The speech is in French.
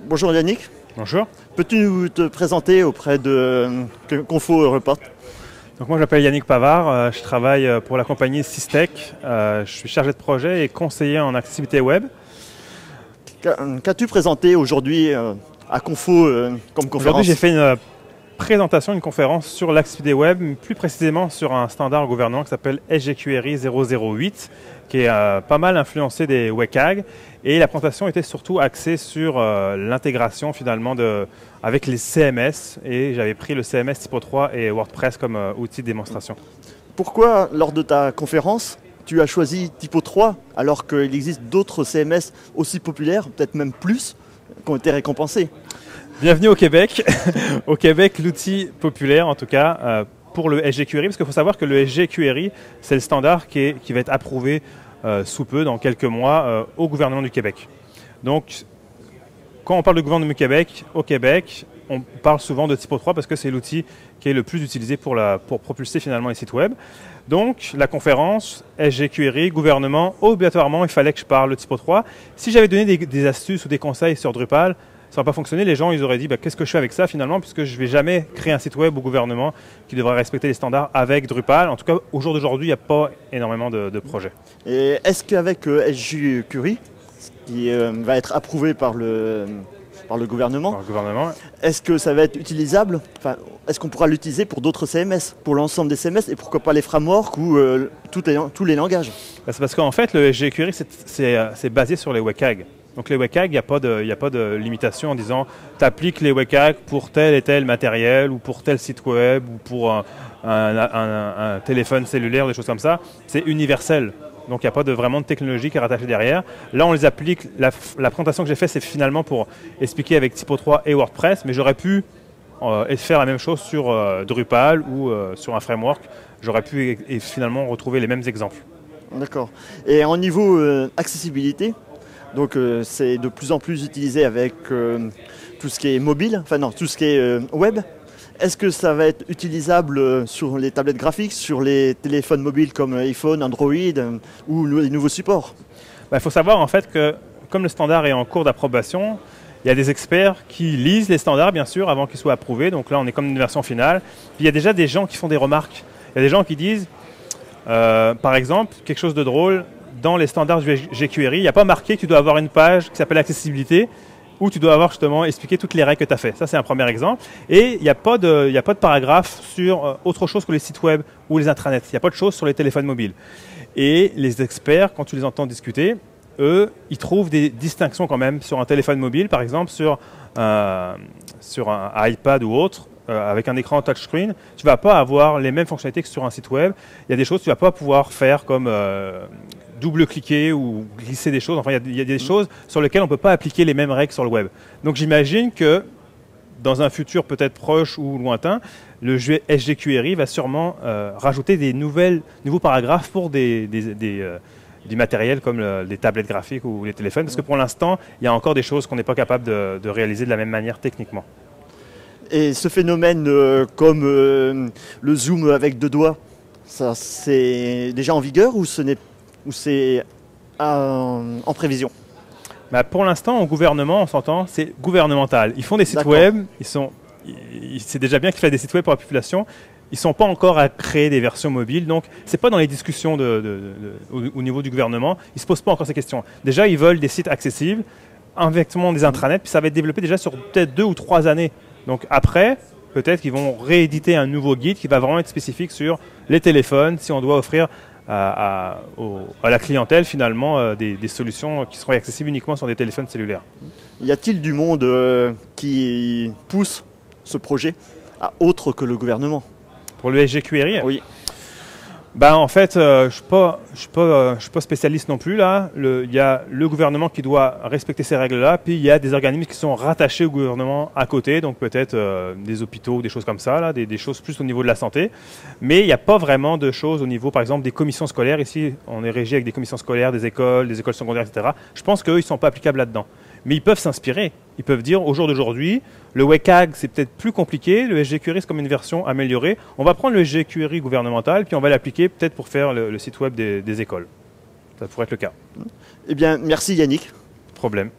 Bonjour Yannick. Bonjour. Peux-tu te présenter auprès de Confo Report? Donc moi je m'appelle Yannick Pavard, je travaille pour la compagnie Systech, je suis chargé de projet et conseiller en accessibilité web. Qu'as-tu présenté aujourd'hui à Confo comme conférence? Aujourd'hui j'ai fait une présentation, une conférence sur l'accessibilité web, plus précisément sur un standard au gouvernement qui s'appelle SGQRI 008, qui est pas mal influencé des WCAG. Et la présentation était surtout axée sur l'intégration finalement avec les CMS. Et j'avais pris le CMS Typo 3 et WordPress comme outil de démonstration. Pourquoi, lors de ta conférence, tu as choisi Typo 3 alors qu'il existe d'autres CMS aussi populaires, peut-être même plus, qui ont été récompensés? Bienvenue au Québec. Au Québec, l'outil populaire en tout cas pour le SGQRI, parce qu'il faut savoir que le SGQRI, c'est le standard qui va être approuvé sous peu, dans quelques mois, au gouvernement du Québec. Donc, quand on parle du gouvernement du Québec, au Québec, on parle souvent de Typo 3 parce que c'est l'outil qui est le plus utilisé pour propulser finalement les sites web. Donc, la conférence, SGQRI, gouvernement, obligatoirement, il fallait que je parle de Typo 3. Si j'avais donné des astuces ou des conseils sur Drupal, ça n'a pas fonctionné. Les gens, ils auraient dit, qu'est-ce que je fais avec ça finalement, puisque je ne vais jamais créer un site web au gouvernement qui devrait respecter les standards avec Drupal. En tout cas, au jour d'aujourd'hui, il n'y a pas énormément de projets. Et est-ce qu'avec SGQRI, qui va être approuvé par le gouvernement, est-ce que ça va être utilisable? Est-ce qu'on pourra l'utiliser pour d'autres CMS, pour l'ensemble des CMS, et pourquoi pas les frameworks ou tous les langages? C'est parce qu'en fait, le SGQRI, c'est basé sur les WCAG. Donc les WCAG, il n'y a pas de limitation en disant tu appliques les WCAG pour tel et tel matériel ou pour tel site web ou pour un téléphone cellulaire, des choses comme ça. C'est universel. Donc il n'y a pas vraiment de technologie qui est rattachée derrière. Là, on les applique. La présentation que j'ai faite, c'est finalement pour expliquer avec Typo 3 et WordPress, mais j'aurais pu faire la même chose sur Drupal ou sur un framework. J'aurais pu finalement retrouver les mêmes exemples. D'accord. Et en niveau accessibilité, donc c'est de plus en plus utilisé avec tout ce qui est mobile, tout ce qui est web. Est-ce que ça va être utilisable sur les tablettes graphiques, sur les téléphones mobiles comme iPhone, Android ou les nouveaux supports? Il faut savoir en fait que comme le standard est en cours d'approbation, il y a des experts qui lisent les standards bien sûr avant qu'ils soient approuvés. Donc là on est comme une version finale. Puis il y a déjà des gens qui font des remarques. Il y a des gens qui disent, par exemple, quelque chose de drôle, dans les standards du SGQRI, il n'y a pas marqué que tu dois avoir une page qui s'appelle accessibilité où tu dois avoir justement expliqué toutes les règles que tu as fait. Ça, c'est un premier exemple. Et il n'y a pas de paragraphe sur autre chose que les sites web ou les intranets. Il n'y a pas de choses sur les téléphones mobiles. Et les experts, quand tu les entends discuter, eux, ils trouvent des distinctions quand même sur un téléphone mobile, par exemple sur un iPad ou autre, avec un écran touchscreen, tu ne vas pas avoir les mêmes fonctionnalités que sur un site web. Il y a des choses que tu ne vas pas pouvoir faire comme double-cliquer ou glisser des choses. Enfin, il y a des choses sur lesquelles on ne peut pas appliquer les mêmes règles sur le web. Donc j'imagine que dans un futur peut-être proche ou lointain, le SGQRI va sûrement rajouter des nouveaux paragraphes pour du matériel comme les tablettes graphiques ou les téléphones, parce que pour l'instant, il y a encore des choses qu'on n'est pas capable de réaliser de la même manière techniquement. Et ce phénomène comme le zoom avec 2 doigts, ça c'est déjà en vigueur ou c'est en prévision? Pour l'instant, au gouvernement, on s'entend, c'est gouvernemental. Ils font des sites web, c'est déjà bien qu'ils fassent des sites web pour la population. Ils ne sont pas encore à créer des versions mobiles, donc ce n'est pas dans les discussions au niveau du gouvernement. Ils ne se posent pas encore ces questions. Déjà, ils veulent des sites accessibles, inversement des intranets, puis ça va être développé déjà sur peut-être 2 ou 3 années. Donc après, peut-être qu'ils vont rééditer un nouveau guide qui va vraiment être spécifique sur les téléphones, si on doit offrir à la clientèle finalement des solutions qui seront accessibles uniquement sur des téléphones cellulaires. Y a-t-il du monde qui pousse ce projet à autre que le gouvernement? Pour le SGQRI? Oui. En fait, je ne suis pas spécialiste non plus. Il y a le gouvernement qui doit respecter ces règles-là, puis il y a des organismes qui sont rattachés au gouvernement à côté, donc peut-être des hôpitaux, des choses comme ça, des choses plus au niveau de la santé. Mais il n'y a pas vraiment de choses au niveau, par exemple, des commissions scolaires. Ici, on est régi avec des commissions scolaires, des écoles secondaires, etc. Je pense qu'eux, ils ne sont pas applicables là-dedans. Mais ils peuvent s'inspirer. Ils peuvent dire, au jour d'aujourd'hui, le WCAG, c'est peut-être plus compliqué. Le SGQRI, c'est comme une version améliorée. On va prendre le SGQRI gouvernemental, puis on va l'appliquer peut-être pour faire le site web des écoles. Ça pourrait être le cas. Eh bien, merci Yannick. Problème.